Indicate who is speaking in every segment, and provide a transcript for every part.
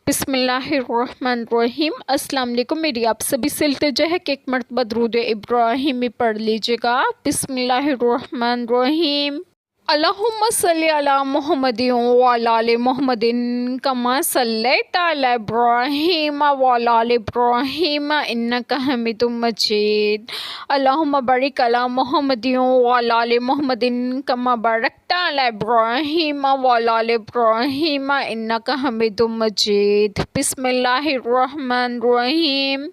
Speaker 1: بسم اللہ الرحمن الرحیم۔ السلام علیکم۔ میری آپ سبھی سے التجا ہے کہ ایک مرتبہ درود ابراہیمی پڑھ لیجیے گا۔ بسم اللہ الرحمن الرحیم۔ اللہم صلی علی محمد وعلی آل محمد کما صلیت علی ابراہیم وعلی آل ابراہیم انک حمید مجید۔ اللہم بارک علی محمد وعلی آل محمد کما بارکت علی ابراہیم وعلی آل ابراہیم انک حمید مجید۔ بسم اللہ الرحمن الرحیم۔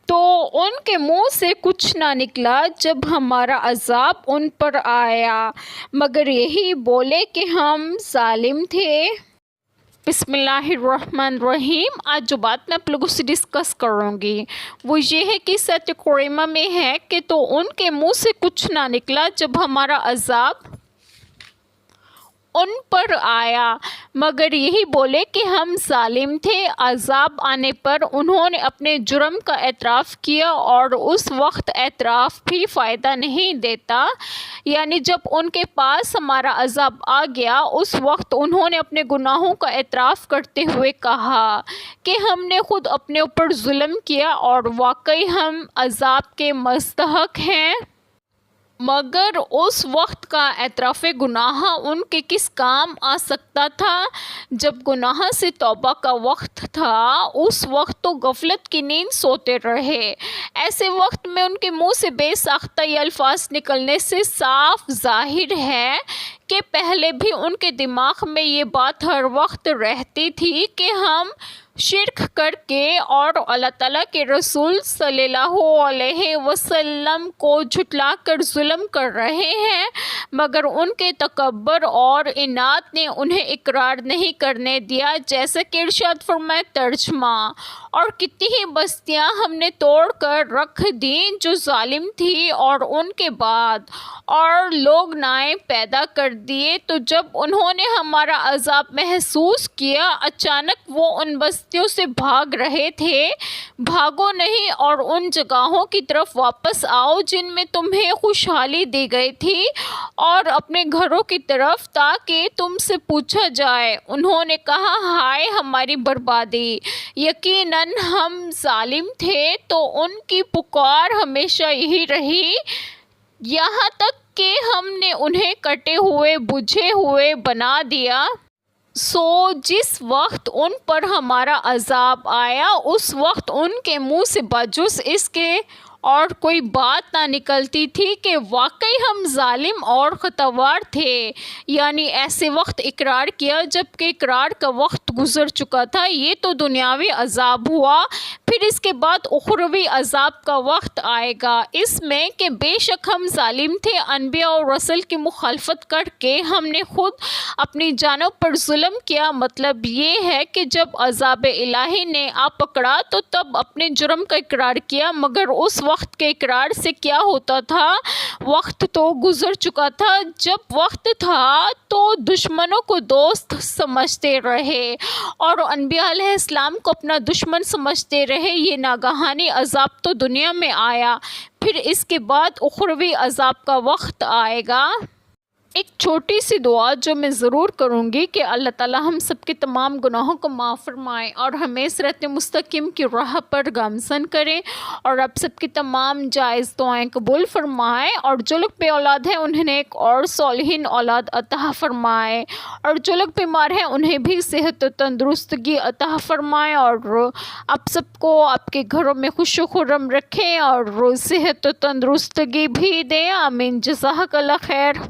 Speaker 1: تو ان کے منہ سے کچھ نہ نکلا جب ہمارا عذاب ان پر آیا مگر یہی بولے کہ ہم ظالم تھے۔ بسم اللہ الرحمن الرحیم۔ آج جو بات میں آپ لوگوں سے ڈسکس کروں گی وہ یہ ہے کہ سورۃ قریمہ میں ہے کہ تو ان کے منہ سے کچھ نہ نکلا جب ہمارا عذاب ان پر آیا مگر یہی بولے کہ ہم ظالم تھے۔ عذاب آنے پر انہوں نے اپنے جرم کا اعتراف کیا اور اس وقت اعتراف بھی فائدہ نہیں دیتا، یعنی جب ان کے پاس ہمارا عذاب آ گیا اس وقت انہوں نے اپنے گناہوں کا اعتراف کرتے ہوئے کہا کہ ہم نے خود اپنے اوپر ظلم کیا اور واقعی ہم عذاب کے مستحق ہیں۔ مگر اس وقت کا اعتراف گناہ ان کے کس کام آ سکتا تھا؟ جب گناہ سے توبہ کا وقت تھا اس وقت تو غفلت کی نیند سوتے رہے۔ ایسے وقت میں ان کے منہ سے بے ساختہ یہ الفاظ نکلنے سے صاف ظاہر ہے کہ پہلے بھی ان کے دماغ میں یہ بات ہر وقت رہتی تھی کہ ہم شرک کر کے اور اللہ تعالیٰ کے رسول صلی اللہ علیہ وسلم کو جھٹلا کر ظلم کر رہے ہیں، مگر ان کے تکبر اور اناد نے انہیں اقرار نہیں کرنے دیا۔ جیسا کہ ارشاد فرمائے ترجمہ، اور کتنی ہی بستیاں ہم نے توڑ کر رکھ دیں جو ظالم تھی اور ان کے بعد اور لوگ نائیں پیدا کر دیے، تو جب انہوں نے ہمارا عذاب محسوس کیا اچانک وہ ان بستیوں سے بھاگ رہے تھے۔ بھاگو نہیں اور ان جگہوں کی طرف واپس آؤ جن میں تمہیں خوشحالی دی گئی تھی اور اپنے گھروں کی طرف تاکہ تم سے پوچھا جائے۔ انہوں نے کہا ہائے ہماری بربادی، یقیناً ہم ظالم تھے۔ تو ان کی پکار ہمیشہ یہی رہی یہاں تک کہ ہم نے انہیں کٹے ہوئے بجھے ہوئے بنا دیا۔ سو جس وقت ان پر ہمارا عذاب آیا اس وقت ان کے منہ سے بجز اس کے اور کوئی بات نہ نکلتی تھی کہ واقعی ہم ظالم اور خطاوار تھے، یعنی ایسے وقت اقرار کیا جب کہ اقرار کا وقت گزر چکا تھا۔ یہ تو دنیاوی عذاب ہوا، پھر اس کے بعد اخروی عذاب کا وقت آئے گا۔ اس میں کہ بے شک ہم ظالم تھے، انبیاء اور رسل کی مخالفت کر کے ہم نے خود اپنی جانوں پر ظلم کیا۔ مطلب یہ ہے کہ جب عذاب الہی نے آ پکڑا تو تب اپنے جرم کا اقرار کیا، مگر اس وقت کے اقرار سے کیا ہوتا تھا؟ وقت تو گزر چکا تھا۔ جب وقت تھا تو دشمنوں کو دوست سمجھتے رہے اور انبیاء علیہ السلام کو اپنا دشمن سمجھتے رہے۔ یہ ناگہانی عذاب تو دنیا میں آیا، پھر اس کے بعد اخروی عذاب کا وقت آئے گا۔ ایک چھوٹی سی دعا جو میں ضرور کروں گی کہ اللہ تعالیٰ ہم سب کے تمام گناہوں کو معاف فرمائے اور ہمیں صراط مستقیم کی راہ پر گامزن کرے اور آپ سب کی تمام جائز دعائیں قبول فرمائے، اور جو لوگ بے اولاد ہیں انہیں ایک اور صالحین اولاد عطا فرمائے، اور جو لوگ بیمار ہیں انہیں بھی صحت و تندرستگی عطا فرمائے، اور آپ سب کو آپ کے گھروں میں خوش و خرم رکھیں اور صحت و تندرستگی بھی دیں۔ آمین۔ جزاک اللہ خیر۔